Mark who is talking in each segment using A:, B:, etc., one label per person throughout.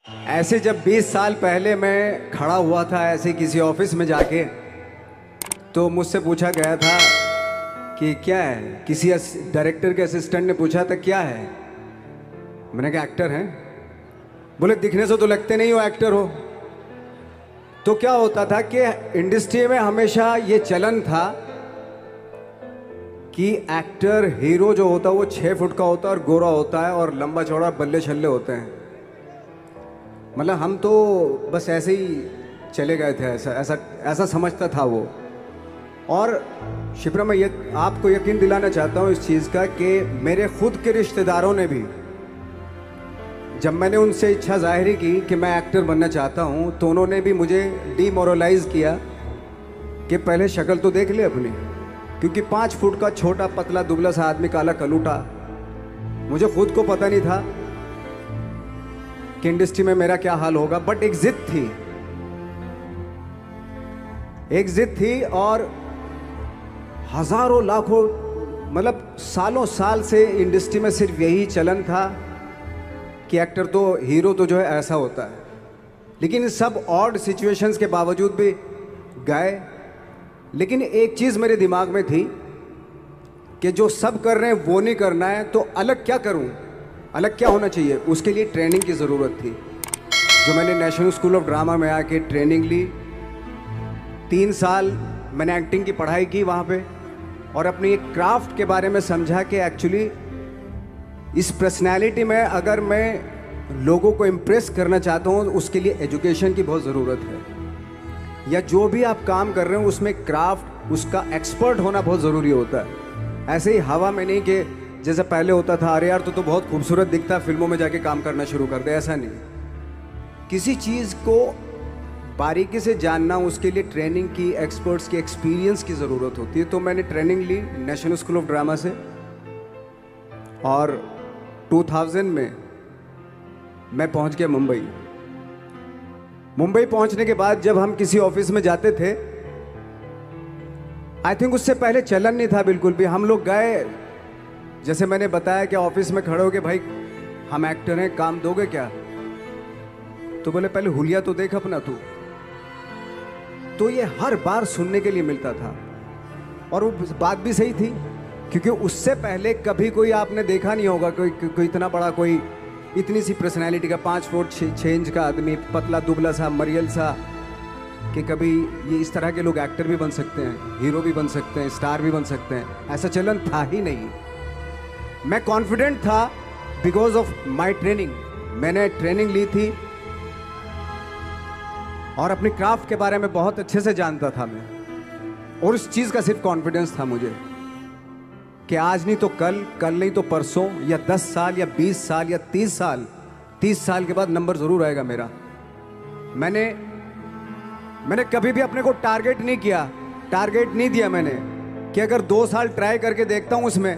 A: ऐसे जब 20 साल पहले मैं खड़ा हुआ था ऐसे किसी ऑफिस में जाके, तो मुझसे पूछा गया था कि क्या है। किसी डायरेक्टर के असिस्टेंट ने पूछा था क्या है। मैंने कहा एक्टर हैं। बोले दिखने से तो लगते नहीं हो एक्टर हो। तो क्या होता था कि इंडस्ट्री में हमेशा ये चलन था कि एक्टर हीरो जो होता है वो 6 फुट का होता है और गोरा होता है और लंबा चौड़ा बल्ले छल्ले होते हैं। मतलब हम तो बस ऐसे ही चले गए थे, ऐसा ऐसा ऐसा समझता था वो। और शिप्रा, मैं आपको यकीन दिलाना चाहता हूँ इस चीज़ का कि मेरे खुद के रिश्तेदारों ने भी, जब मैंने उनसे इच्छा जाहिर की कि मैं एक्टर बनना चाहता हूँ, तो उन्होंने भी मुझे डीमोरलाइज किया कि पहले शक्ल तो देख ले अपनी, क्योंकि 5 फुट का छोटा पतला दुबला सा आदमी, काला कलूटा। मुझे खुद को पता नहीं था कि इंडस्ट्री में मेरा क्या हाल होगा, बट एक जिद थी और हजारों लाखों मतलब सालों साल से इंडस्ट्री में सिर्फ यही चलन था कि एक्टर तो, हीरो तो जो है ऐसा होता है। लेकिन इन सब ऑड सिचुएशंस के बावजूद भी गए। लेकिन एक चीज़ मेरे दिमाग में थी कि जो सब कर रहे हैं वो नहीं करना है, तो अलग क्या करूं, अलग क्या होना चाहिए। उसके लिए ट्रेनिंग की ज़रूरत थी, जो मैंने नेशनल स्कूल ऑफ ड्रामा में आके ट्रेनिंग ली। 3 साल मैंने एक्टिंग की पढ़ाई की वहाँ पे, और अपनी एक क्राफ्ट के बारे में समझा कि एक्चुअली इस पर्सनैलिटी में अगर मैं लोगों को इम्प्रेस करना चाहता हूँ, उसके लिए एजुकेशन की बहुत ज़रूरत है। या जो भी आप काम कर रहे हो उसमें क्राफ्ट, उसका एक्सपर्ट होना बहुत ज़रूरी होता है। ऐसे ही हवा में नहीं कि जैसे पहले होता था, अरे यार तो बहुत खूबसूरत दिखता, फिल्मों में जाके काम करना शुरू कर दे। ऐसा नहीं, किसी चीज़ को बारीकी से जानना, उसके लिए ट्रेनिंग की, एक्सपर्ट्स की, एक्सपीरियंस की ज़रूरत होती है। तो मैंने ट्रेनिंग ली नेशनल स्कूल ऑफ ड्रामा से, और 2000 में मैं पहुंच गया मुंबई। मुंबई पहुंचने के बाद जब हम किसी ऑफिस में जाते थे, आई थिंक उससे पहले चलन नहीं था बिल्कुल भी। हम लोग गए, जैसे मैंने बताया कि ऑफिस में खड़े हो के, भाई हम एक्टर हैं, काम दोगे क्या? तो बोले पहले हुलिया तो देख अपना तू। तो ये हर बार सुनने के लिए मिलता था, और वो बात भी सही थी, क्योंकि उससे पहले कभी कोई आपने देखा नहीं होगा कोई इतना बड़ा, कोई इतनी सी पर्सनैलिटी का 5 फुट 6 इंच का आदमी, पतला दुबला सा मरियल सा, कि कभी ये इस तरह के लोग एक्टर भी बन सकते हैं, हीरो भी बन सकते हैं, स्टार भी बन सकते हैं। ऐसा चलन था ही नहीं। मैं कॉन्फिडेंट था बिकॉज ऑफ माई ट्रेनिंग। मैंने ट्रेनिंग ली थी और अपनी क्राफ्ट के बारे में बहुत अच्छे से जानता था मैं, और उस चीज़ का सिर्फ कॉन्फिडेंस था मुझे कि आज नहीं तो कल, कल नहीं तो परसों, या 10 साल या 20 साल या 30 साल के बाद नंबर ज़रूर आएगा मेरा। मैंने कभी भी अपने को टारगेट नहीं किया, टारगेट नहीं दिया मैंने कि अगर 2 साल ट्राई करके देखता हूँ, उसमें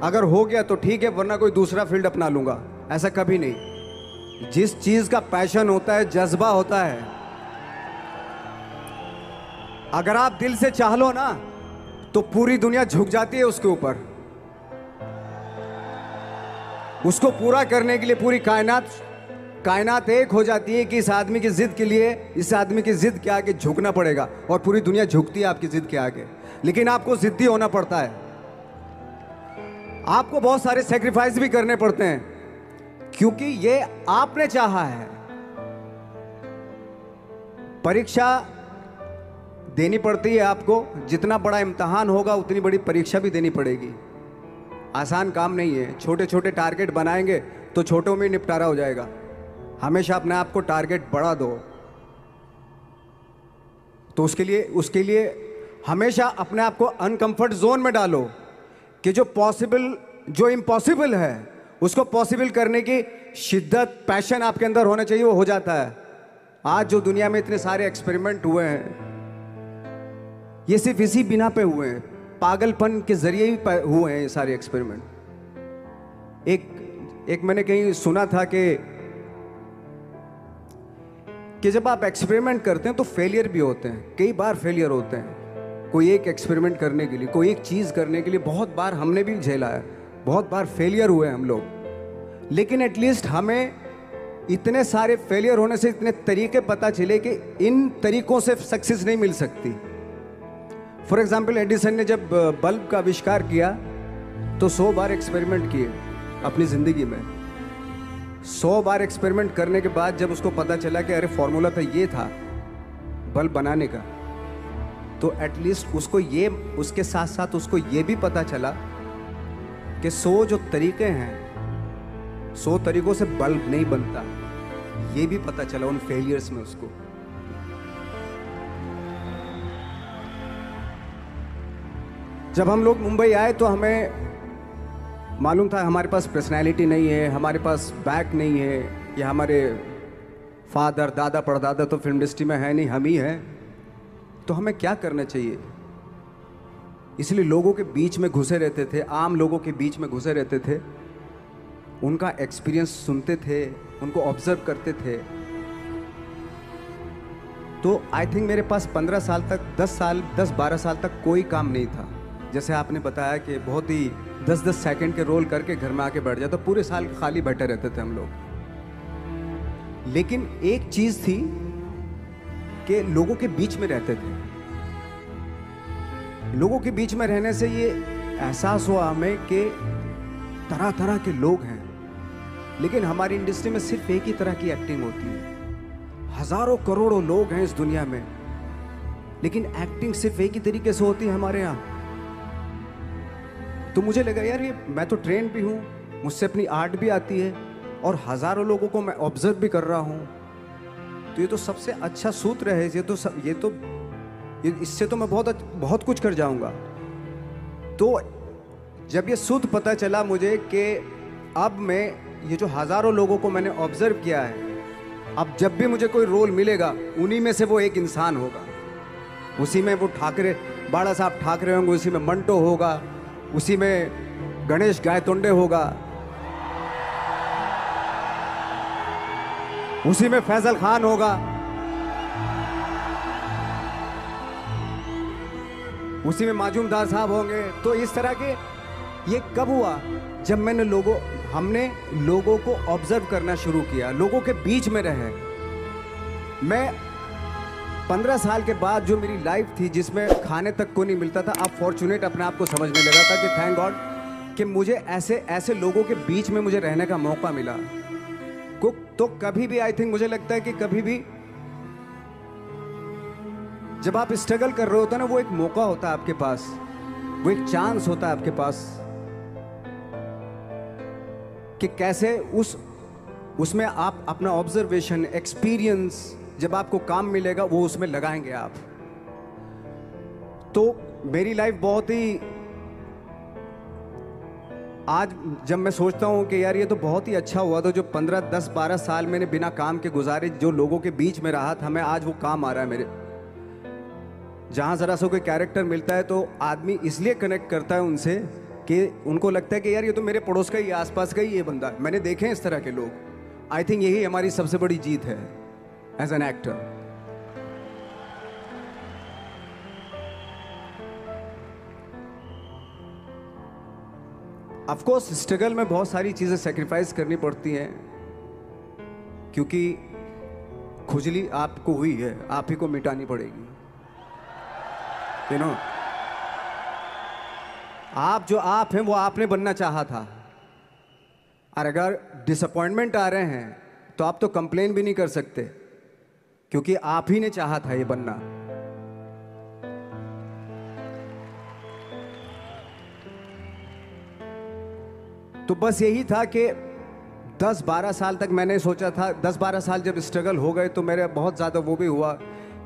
A: अगर हो गया तो ठीक है, वरना कोई दूसरा फील्ड अपना लूँगा। ऐसा कभी नहीं। जिस चीज़ का पैशन होता है, जज्बा होता है, अगर आप दिल से चाह लो ना, तो पूरी दुनिया झुक जाती है उसके ऊपर। उसको पूरा करने के लिए पूरी कायनात एक हो जाती है कि इस आदमी की जिद के लिए, इस आदमी की जिद के आगे झुकना पड़ेगा, और पूरी दुनिया झुकती है आपकी जिद के आगे। लेकिन आपको जिद्दी होना पड़ता है, आपको बहुत सारे सेक्रीफाइस भी करने पड़ते हैं, क्योंकि ये आपने चाहा है। परीक्षा देनी पड़ती है आपको, जितना बड़ा इम्तहान होगा उतनी बड़ी परीक्षा भी देनी पड़ेगी। आसान काम नहीं है। छोटे छोटे टारगेट बनाएंगे तो छोटों में निपटारा हो जाएगा। हमेशा अपने आप को टारगेट बढ़ा दो। तो उसके लिए हमेशा अपने आप को अनकंफर्ट जोन में डालो कि जो इम्पॉसिबल है उसको पॉसिबल करने की शिद्दत, पैशन आपके अंदर होना चाहिए, वो हो जाता है। आज जो दुनिया में इतने सारे एक्सपेरिमेंट हुए हैं, ये सिर्फ इसी बिना पे हुए हैं, पागलपन के जरिए ही हुए हैं ये सारे एक्सपेरिमेंट। एक मैंने कहीं सुना था कि जब आप एक्सपेरिमेंट करते हैं तो फेलियर भी होते हैं, कई बार फेलियर होते हैं। कोई एक एक्सपेरिमेंट करने के लिए, कोई एक चीज़ करने के लिए बहुत बार हमने भी झेला है, बहुत बार फेलियर हुए हम लोग। लेकिन एटलीस्ट हमें इतने सारे फेलियर होने से इतने तरीके पता चले कि इन तरीकों से सक्सेस नहीं मिल सकती। फॉर एग्जाम्पल, एडिसन ने जब बल्ब का आविष्कार किया तो 100 बार एक्सपेरिमेंट किए अपनी ज़िंदगी में। 100 बार एक्सपेरिमेंट करने के बाद जब उसको पता चला कि अरे फॉर्मूला तो ये था बल्ब बनाने का, तो एटलीस्ट उसको ये, उसके साथ साथ उसको ये भी पता चला कि 100 जो तरीके हैं, 100 तरीकों से बल्ब नहीं बनता, ये भी पता चला उन फेलियर्स में उसको। जब हम लोग मुंबई आए तो हमें मालूम था हमारे पास पर्सनैलिटी नहीं है, हमारे पास बैक नहीं है, या हमारे फादर दादा परदादा तो फिल्म इंडस्ट्री में है नहीं, हम ही हैं, तो हमें क्या करना चाहिए। इसलिए लोगों के बीच में घुसे रहते थे, आम लोगों के बीच में घुसे रहते थे, उनका एक्सपीरियंस सुनते थे, उनको ऑब्जर्व करते थे। तो आई थिंक मेरे पास 15 साल तक, 10-12 साल तक कोई काम नहीं था। जैसे आपने बताया कि बहुत ही 10-10 सेकंड के रोल करके घर में आके बैठ जाता, तो पूरे साल खाली बैठे रहते थे हम लोग। लेकिन एक चीज थी कि लोगों के बीच में रहते थे। लोगों के बीच में रहने से ये एहसास हुआ हमें कि तरह तरह के लोग हैं, लेकिन हमारी इंडस्ट्री में सिर्फ एक ही तरह की एक्टिंग होती है। हजारों करोड़ों लोग हैं इस दुनिया में, लेकिन एक्टिंग सिर्फ एक ही तरीके से होती है हमारे यहाँ। तो मुझे लगा यार, ये मैं तो ट्रेन भी हूँ, मुझसे अपनी आर्ट भी आती है, और हजारों लोगों को मैं ऑब्जर्व भी कर रहा हूँ, तो ये तो सबसे अच्छा सूत्र है। इससे तो मैं बहुत कुछ कर जाऊंगा। तो जब ये सूत्र पता चला मुझे कि अब मैं ये जो हजारों लोगों को मैंने ऑब्जर्व किया है, अब जब भी मुझे कोई रोल मिलेगा उन्हीं में से वो एक इंसान होगा। उसी में वो ठाकरे, बाला साहब ठाकरे होंगे, उसी में मंटो होगा, उसी में गणेश गायतोंडे होगा, उसी में फैजल खान होगा, उसी में माजूमदार साहब होंगे। तो इस तरह के, ये कब हुआ? जब हमने लोगों को ऑब्जर्व करना शुरू किया, लोगों के बीच में रहे। मैं 15 साल के बाद जो मेरी लाइफ थी, जिसमें खाने तक को नहीं मिलता था, अब फॉर्चुनेट अपने आप को समझने लगा था कि थैंक गॉड कि मुझे ऐसे लोगों के बीच में मुझे रहने का मौका मिला। तो कभी भी, आई थिंक मुझे लगता है कि कभी भी जब आप स्ट्रगल कर रहे होते हैं ना, वो एक मौका होता है आपके पास, वो एक चांस होता है आपके पास कि कैसे उसमें आप अपना ऑब्जर्वेशन, एक्सपीरियंस, जब आपको काम मिलेगा वो उसमें लगाएंगे आप। तो मेरी लाइफ बहुत ही, आज जब मैं सोचता हूँ कि यार ये तो बहुत ही अच्छा हुआ, तो जो 15, 10, 12 साल मैंने बिना काम के गुजारे, जो लोगों के बीच में रहा था मैं, आज वो काम आ रहा है मेरे। जहाँ ज़रा सा कोई कैरेक्टर मिलता है तो आदमी इसलिए कनेक्ट करता है उनसे कि उनको लगता है कि यार ये तो मेरे पड़ोस का ही, आसपास का ही ये बंदा, मैंने देखे हैं इस तरह के लोग। आई थिंक यही हमारी सबसे बड़ी जीत है as an actor. Of course struggle में बहुत सारी चीज़ें सेक्रीफाइस करनी पड़ती हैं, क्योंकि खुजली आपको हुई है, आप ही को मिटानी पड़ेगी। यू नो, आप जो आप हैं वो आपने बनना चाहा था, और अगर डिसअपॉइंटमेंट आ रहे हैं तो आप तो कंप्लेन भी नहीं कर सकते, क्योंकि आप ही ने चाहा था ये बनना। तो बस यही था कि 10-12 साल तक मैंने सोचा था, 10-12 साल जब स्ट्रगल हो गए तो मेरे बहुत ज़्यादा वो भी हुआ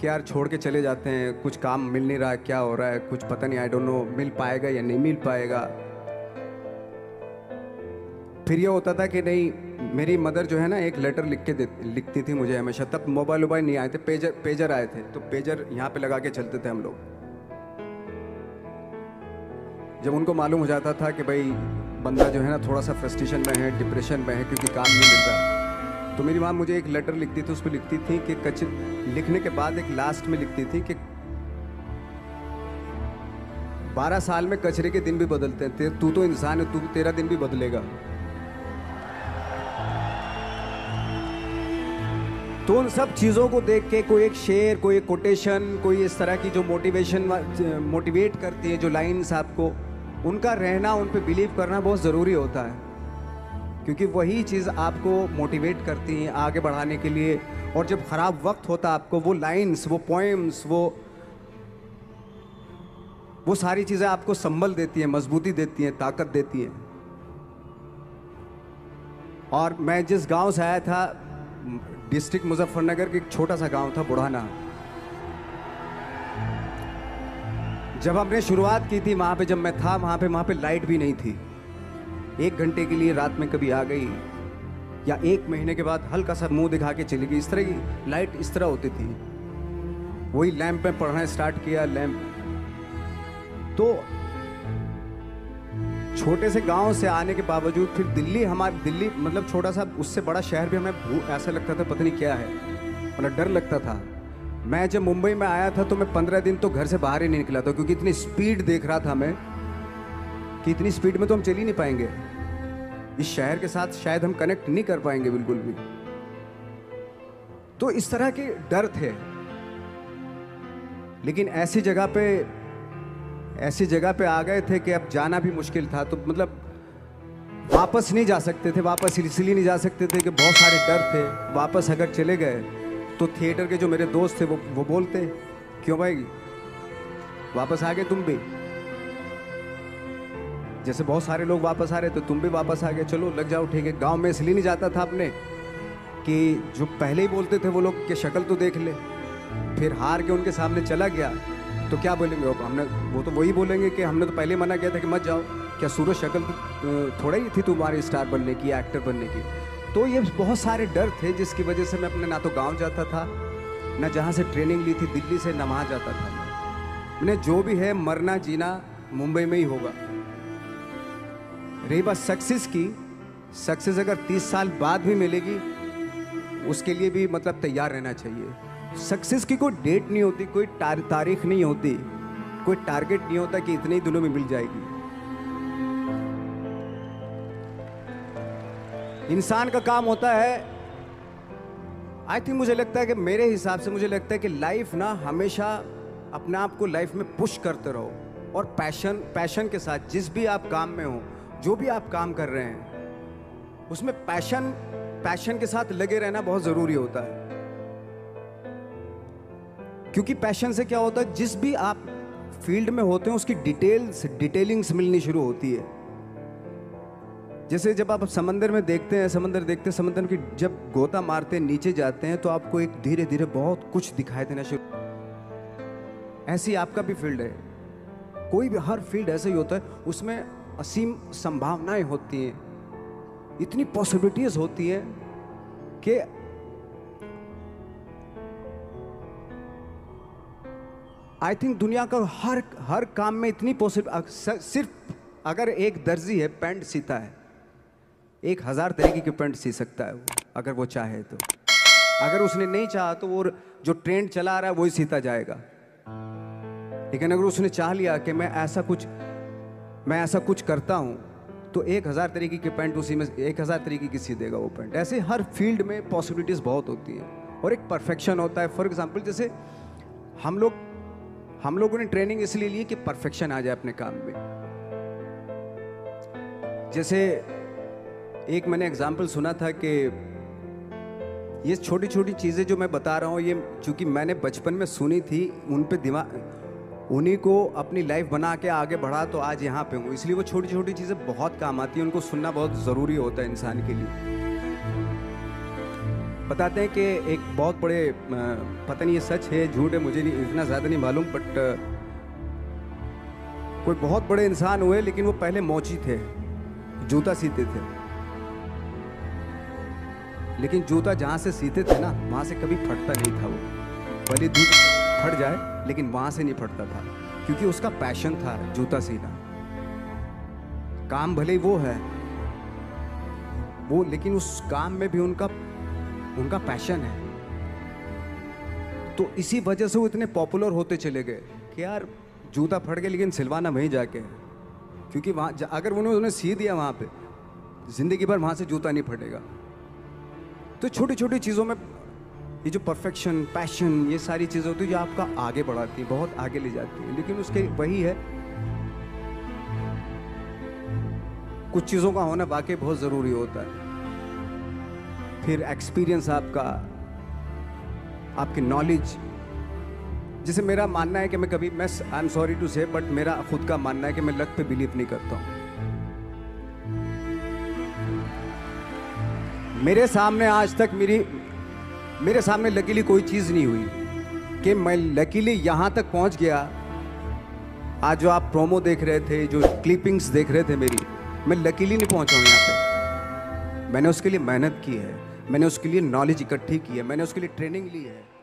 A: कि यार छोड़ के चले जाते हैं, कुछ काम मिल नहीं रहा है, क्या हो रहा है कुछ पता नहीं, आई डोंट नो मिल पाएगा या नहीं मिल पाएगा। फिर ये होता था कि नहीं, मेरी मदर जो है ना एक लेटर लिखती थी मुझे हमेशा। तब मोबाइल नहीं आए थे, पेजर आए थे, तो पेजर यहाँ पे लगा के चलते थे हम लोग। जब उनको मालूम हो जाता था कि भाई बंदा जो है ना थोड़ा सा फ्रस्ट्रेशन में है, डिप्रेशन में है, क्योंकि काम नहीं मिल रहा, तो मेरी माँ मुझे एक लेटर लिखती थी। उस पर लिखती थी कि लिखने के बाद एक लास्ट में लिखती थी कि 12 साल में कचरे के दिन भी बदलते हैं, तू तो इंसान है, तेरा दिन भी बदलेगा। तो उन सब चीज़ों को देख के कोई एक शेर, कोई एक कोटेशन, कोई इस तरह की जो मोटिवेट करती है, जो लाइंस आपको, उनका रहना, उन पे बिलीव करना बहुत ज़रूरी होता है, क्योंकि वही चीज़ आपको मोटिवेट करती हैं आगे बढ़ाने के लिए। और जब ख़राब वक्त होता है आपको, वो लाइंस, वो पोएम्स, वो सारी चीज़ें आपको संबल देती हैं, मजबूती देती हैं, ताकत देती हैं। और मैं जिस गांव से आया था, डिस्ट्रिक्ट मुजफ्फरनगर के एक छोटा सा गांव था बुढ़ाना। जब हमने शुरुआत की थी वहाँ पे, जब मैं था वहाँ पे लाइट भी नहीं थी। 1 घंटे के लिए रात में कभी आ गई, या 1 महीने के बाद हल्का सा मुंह दिखा के चली गई। इस तरह की लाइट इस तरह होती थी। वही लैंप में पढ़ना स्टार्ट किया, लैंप। तो छोटे से गांव से आने के बावजूद फिर दिल्ली मतलब छोटा सा, उससे बड़ा शहर भी हमें ऐसा लगता था पता नहीं क्या है, मतलब डर लगता था। मैं जब मुंबई में आया था तो मैं 15 दिन तो घर से बाहर ही नहीं निकला था, क्योंकि इतनी स्पीड देख रहा था मैं कि इतनी स्पीड में तो हम चल ही नहीं पाएंगे, इस शहर के साथ शायद हम कनेक्ट नहीं कर पाएंगे बिल्कुल भी। तो इस तरह के डर थे। लेकिन ऐसी जगह पे आ गए थे कि अब जाना भी मुश्किल था। तो मतलब वापस नहीं जा सकते थे, वापस इसलिए नहीं जा सकते थे कि बहुत सारे डर थे। वापस अगर चले गए तो थिएटर के जो मेरे दोस्त थे वो बोलते, क्यों भाई वापस आ गए तुम भी, जैसे बहुत सारे लोग वापस आ रहे तो तुम भी वापस आ गए, चलो लग जाओ ठीक है। गांव में इसलिए नहीं जाता था अपने कि जो पहले ही बोलते थे वो लोग कि शक्ल तो देख ले, फिर हार के उनके सामने चला गया तो क्या बोलेंगे वो तो वही बोलेंगे कि हमने तो पहले मना किया था कि मत जाओ, क्या सूरज शक्ल थोड़ा ही थी तुम्हारी स्टार बनने की, एक्टर बनने की। तो ये बहुत सारे डर थे जिसकी वजह से मैं अपने ना तो गांव जाता था, ना जहाँ से ट्रेनिंग ली थी दिल्ली से, ना वहाँ जाता था। मैंने जो भी है मरना जीना मुंबई में ही होगा। रही बात सक्सेस की, सक्सेस अगर 30 साल बाद भी मिलेगी उसके लिए भी मतलब तैयार रहना चाहिए। सक्सेस की कोई डेट नहीं होती, कोई तारीख नहीं होती, कोई टारगेट नहीं होता कि इतने ही दिनों में मिल जाएगी। इंसान का काम होता है, आई थिंक मुझे लगता है कि मेरे हिसाब से मुझे लगता है कि लाइफ ना हमेशा अपने आप को लाइफ में पुश करते रहो, और पैशन के साथ जिस भी आप काम में हो, जो भी आप काम कर रहे हैं उसमें पैशन के साथ लगे रहना बहुत ज़रूरी होता है। क्योंकि पैशन से क्या होता है, जिस भी आप फील्ड में होते हैं उसकी डिटेलिंग्स मिलनी शुरू होती है। जैसे जब आप समंदर में देखते हैं, समंदर की जब गोता मारते हैं, नीचे जाते हैं तो आपको एक धीरे धीरे बहुत कुछ दिखाई देना शुरू। ऐसी आपका भी फील्ड है, कोई भी हर फील्ड ऐसा ही होता है, उसमें असीम संभावनाएं होती हैं, इतनी पॉसिबिलिटीज होती हैं कि आई थिंक दुनिया का हर काम में इतनी सिर्फ अगर एक दर्जी है पैंट सीता है, 1000 तरीके की पैंट सी सकता है वो, अगर वो चाहे तो। अगर उसने नहीं चाहा तो वो जो ट्रेंड चला रहा है वही सीता जाएगा। लेकिन अगर उसने चाह लिया कि मैं ऐसा कुछ करता हूं, तो 1000 तरीके की पैंट उसी में 1000 तरीके की सी देगा वो पैंट। ऐसे हर फील्ड में पॉसिबिलिटीज बहुत होती हैं और एक परफेक्शन होता है। फॉर एग्जाम्पल जैसे हम लोगों ने ट्रेनिंग इसलिए ली कि परफेक्शन आ जाए अपने काम में। जैसे एक मैंने एग्जाम्पल सुना था कि ये छोटी छोटी चीज़ें जो मैं बता रहा हूँ, ये चूंकि मैंने बचपन में सुनी थी, उन पे उन्हीं को अपनी लाइफ बना के आगे बढ़ा तो आज यहाँ पे हूँ। इसलिए वो छोटी छोटी चीज़ें बहुत काम आती हैं, उनको सुनना बहुत ज़रूरी होता है इंसान के लिए। बताते हैं कि एक बहुत बड़े, पता नहीं ये सच है झूठ है, मुझे नहीं इतना ज़्यादा नहीं मालूम, बट कोई बहुत बड़े इंसान हुए, लेकिन वो पहले मोची थे, जूता सीते थे। लेकिन जूता जहाँ से सीते थे ना, वहाँ से कभी फटता नहीं था वो, भले धूप फट जाए लेकिन वहाँ से नहीं फटता था, क्योंकि उसका पैशन था जूता सीना। काम भले ही वो है वो, लेकिन उस काम में भी उनका पैशन है। तो इसी वजह से वो इतने पॉपुलर होते चले गए कि यार जूता फट गया लेकिन सिलवाना वहीं जाके, क्योंकि वहाँ अगर उन्होंने सी दिया वहाँ पे, जिंदगी भर वहाँ से जूता नहीं फटेगा। तो छोटी छोटी चीज़ों में ये जो परफेक्शन, पैशन, ये सारी चीज़ें होती है जो आपका आगे बढ़ाती है, बहुत आगे ले जाती है। लेकिन उसके वही है, कुछ चीज़ों का होना वाकई बहुत ज़रूरी होता है। फिर एक्सपीरियंस आपका, आपकी नॉलेज। जैसे मेरा मानना है कि मैं कभी, मैं आई एम सॉरी टू से, बट मेरा खुद का मानना है कि मैं लक पे बिलीव नहीं करता हूँ। मेरे सामने आज तक मेरे सामने लकीली कोई चीज़ नहीं हुई कि मैं लकीली यहाँ तक पहुँच गया। आज जो आप प्रोमो देख रहे थे, जो क्लिपिंग्स देख रहे थे मेरी, मैं लकीली नहीं पहुँचा हूँ यहाँ पे। मैंने उसके लिए मेहनत की है, मैंने उसके लिए नॉलेज इकट्ठी की है, मैंने उसके लिए ट्रेनिंग ली है।